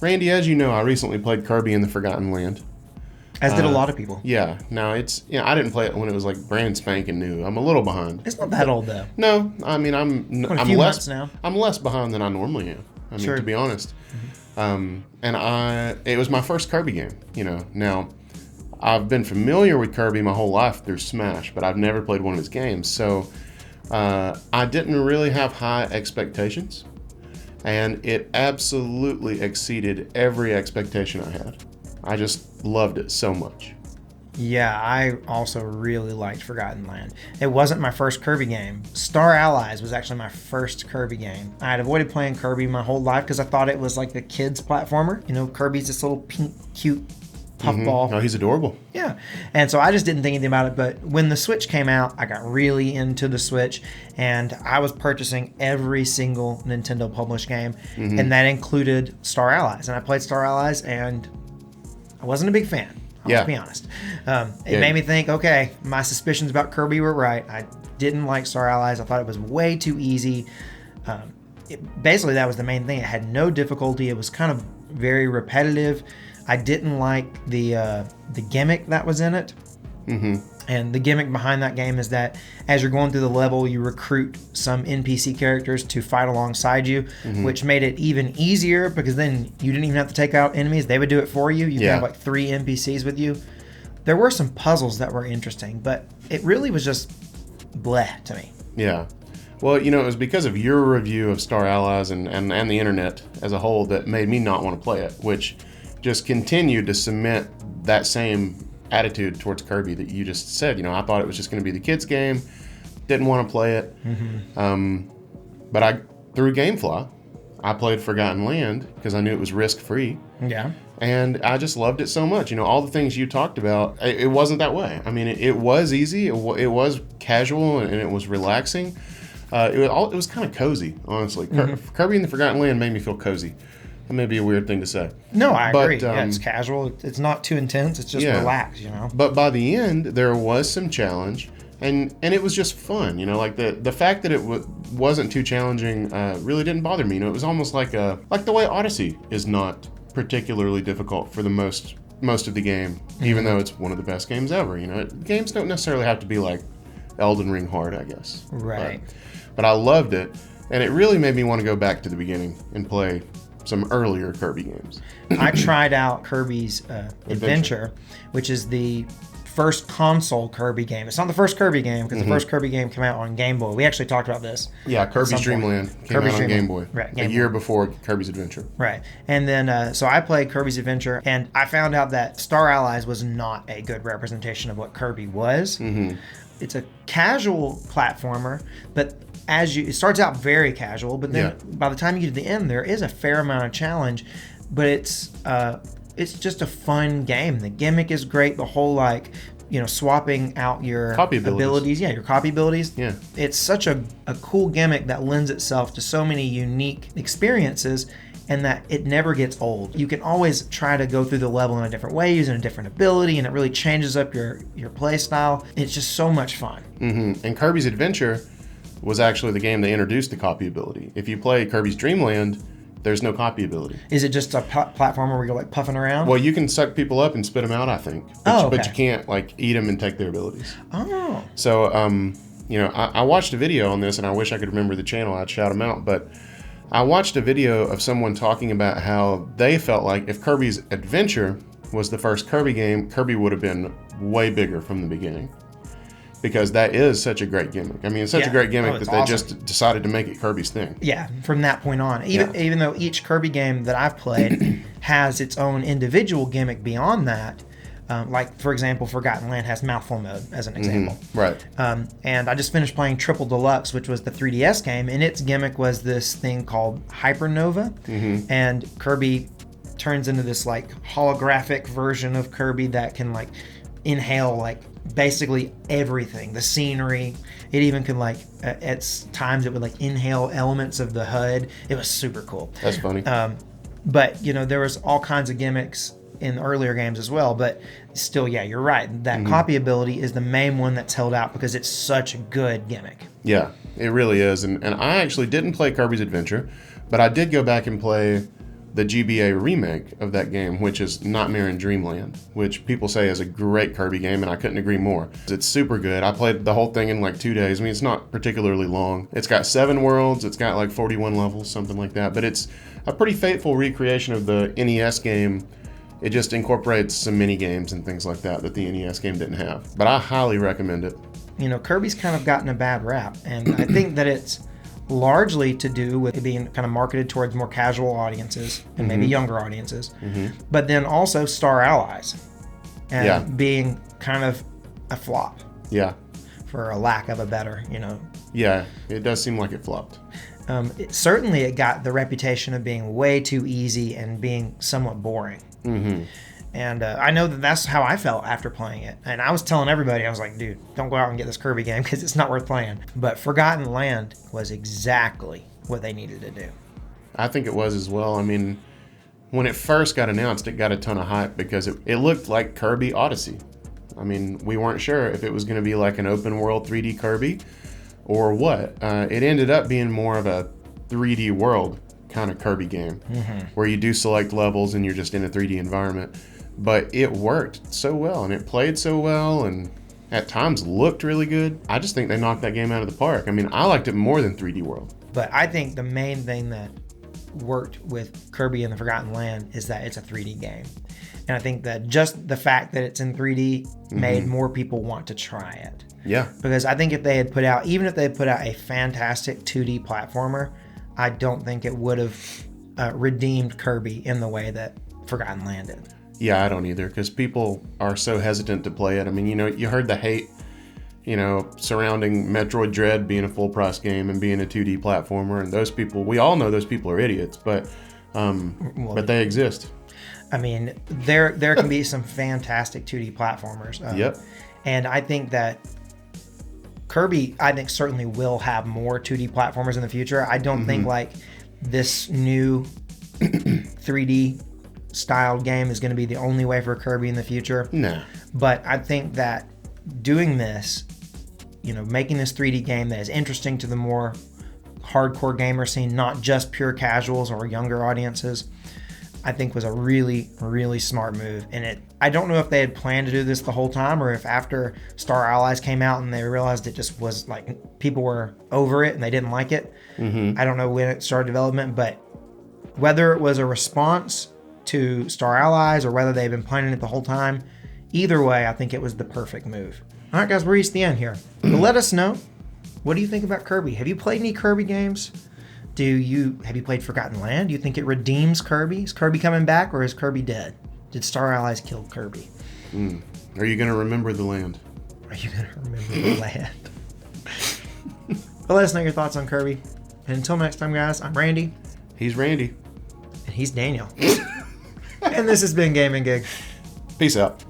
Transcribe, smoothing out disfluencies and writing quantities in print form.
Randy, as you know, I recently played Kirby in the Forgotten Land. As did a lot of people. Yeah. Now, I didn't play it when it was like brand spanking new. I'm a little behind. It's not that old, though. No, I mean, I'm a few months now. I'm less behind than I normally am. I mean, Sure. to be honest. And it was my first Kirby game, Now, I've been familiar with Kirby my whole life through Smash, but I've never played one of his games. So I didn't really have high expectations, and it absolutely exceeded every expectation I had. I just loved it so much. Yeah, I also really liked Forgotten Land. It wasn't my first Kirby game. Star Allies was actually my first Kirby game. I had avoided playing Kirby my whole life because I thought it was like a kid's platformer. Kirby's this little pink, cute puffball. Oh, he's adorable. Yeah. And so I just didn't think anything about it. But when the Switch came out, I got really into the Switch, and I was purchasing every single Nintendo published game, and that included Star Allies. And I played Star Allies, and I wasn't a big fan. I'll be honest. It made me think, okay, my suspicions about Kirby were right. I didn't like Star Allies. I thought it was way too easy. Basically, that was the main thing. It had no difficulty. It was kind of very repetitive. I didn't like the gimmick that was in it. And the gimmick behind that game is that as you're going through the level, you recruit some NPC characters to fight alongside you, which made it even easier because then you didn't even have to take out enemies. They would do it for you. You could have like 3 NPCs with you. There were some puzzles that were interesting, but it really was just bleh to me. Yeah. Well, it was because of your review of Star Allies and the internet as a whole that made me not want to play it, which just continued to cement that same attitude towards Kirby that you just said. I thought it was just going to be the kids' game. Didn't want to play it. But through GameFly, I played Forgotten Land because I knew it was risk-free. Yeah. And I just loved it so much. All the things you talked about, it wasn't that way. I mean, it was easy. It was casual, and it was relaxing. It was kind of cozy, honestly. Kirby and the Forgotten Land made me feel cozy. That may be a weird thing to say. No, I agree. It's casual. It's not too intense. It's just relaxed, But by the end, there was some challenge, and it was just fun. Like the fact that it wasn't too challenging really didn't bother me. It was almost like the way Odyssey is not particularly difficult for the most of the game, even though it's one of the best games ever. Games don't necessarily have to be like Elden Ring hard, I guess. Right. But I loved it, and it really made me want to go back to the beginning and play some earlier Kirby games. I tried out Kirby's Adventure, which is the first console Kirby game. It's not the first Kirby game because the first Kirby game came out on Game Boy. We actually talked about this. Yeah, Kirby's Dreamland came out on Game Boy. Right, a year before Kirby's Adventure. Right. And then, so I played Kirby's Adventure, and I found out that Star Allies was not a good representation of what Kirby was. It's a casual platformer, but it starts out very casual, but then by the time you get to the end, there is a fair amount of challenge, but it's just a fun game. The gimmick is great. The whole swapping out your copy abilities. Yeah, your copy abilities. Yeah. It's such a cool gimmick that lends itself to so many unique experiences, and that it never gets old. You can always try to go through the level in a different way, using a different ability, and it really changes up your play style. It's just so much fun. And Kirby's Adventure was actually the game that introduced the copy ability. If you play Kirby's Dreamland, there's no copy ability. Is it just a platformer where you're like puffing around? Well, you can suck people up and spit them out, I think. But you can't eat them and take their abilities. Oh. So, I watched a video on this, and I wish I could remember the channel. I'd shout them out. But I watched a video of someone talking about how they felt like if Kirby's Adventure was the first Kirby game, Kirby would have been way bigger from the beginning. Because that is such a great gimmick. I mean, it's such a great gimmick that they just decided to make it Kirby's thing. Yeah, from that point on. Even though each Kirby game that I've played has its own individual gimmick beyond that, like, for example, Forgotten Land has Mouthful Mode, as an example. Right. And I just finished playing Triple Deluxe, which was the 3DS game, and its gimmick was this thing called Hypernova. And Kirby turns into this, holographic version of Kirby that can, inhale, basically everything, the scenery. It even could at times it would inhale elements of the HUD. It was super cool. That's funny. But there was all kinds of gimmicks in earlier games as well, but still, yeah, you're right. That copy ability is the main one that's held out because it's such a good gimmick. Yeah, it really is. And I actually didn't play Kirby's Adventure, but I did go back and play the GBA remake of that game, which is Nightmare in Dreamland, which people say is a great Kirby game, and I couldn't agree more. It's super good. I played the whole thing in like 2 days. I mean, it's not particularly long. It's got 7 worlds. It's got like 41 levels, something like that. But it's a pretty faithful recreation of the NES game. It just incorporates some mini games and things like that the NES game didn't have. But I highly recommend it. You know, Kirby's kind of gotten a bad rap, and I think that it's largely to do with it being kind of marketed towards more casual audiences and maybe younger audiences, but then also Star Allies and being kind of a flop. Yeah. For a lack of a better, you know. Yeah, it does seem like it flopped. Certainly it got the reputation of being way too easy and being somewhat boring. And I know that that's how I felt after playing it. And I was telling everybody, I was like, dude, don't go out and get this Kirby game because it's not worth playing. But Forgotten Land was exactly what they needed to do. I think it was as well. I mean, when it first got announced, it got a ton of hype because it looked like Kirby Odyssey. I mean, we weren't sure if it was going to be like an open world 3D Kirby or what. It ended up being more of a 3D world kind of Kirby game where you do select levels and you're just in a 3D environment. But it worked so well and it played so well and at times looked really good. I just think they knocked that game out of the park. I mean, I liked it more than 3D World. But I think the main thing that worked with Kirby and the Forgotten Land is that it's a 3D game. And I think that just the fact that it's in 3D made more people want to try it. Yeah. Because I think if they had put out, even if they had put out a fantastic 2D platformer, I don't think it would have redeemed Kirby in the way that Forgotten Land did. Yeah, I don't either, because people are so hesitant to play it. I mean, you know, you heard the hate, you know, surrounding Metroid Dread being a full-price game and being a 2D platformer, and those people, we all know those people are idiots, but they exist. I mean, there can be some fantastic 2D platformers. Yep. And I think that Kirby, certainly will have more 2D platformers in the future. I don't think like this new 3D styled game is going to be the only way for Kirby in the future. No. But I think that doing this, you know, making this 3D game that is interesting to the more hardcore gamer scene, not just pure casuals or younger audiences, I think was a really, really smart move. And I don't know if they had planned to do this the whole time or if after Star Allies came out and they realized it just was like people were over it and they didn't like it. I don't know when it started development, but whether it was a response to Star Allies or whether they've been planning it the whole time, either way, I think it was the perfect move. All right, guys, we're reached the end here. But let us know, what do you think about Kirby? Have you played any Kirby games? Have you played Forgotten Land? Do you think it redeems Kirby? Is Kirby coming back or is Kirby dead? Did Star Allies kill Kirby? Are you going to remember the land? Are you going to remember the land? Well, let us know your thoughts on Kirby. And until next time, guys, I'm Randy. He's Randy. And he's Daniel. And this has been Gaming Gig. Peace out.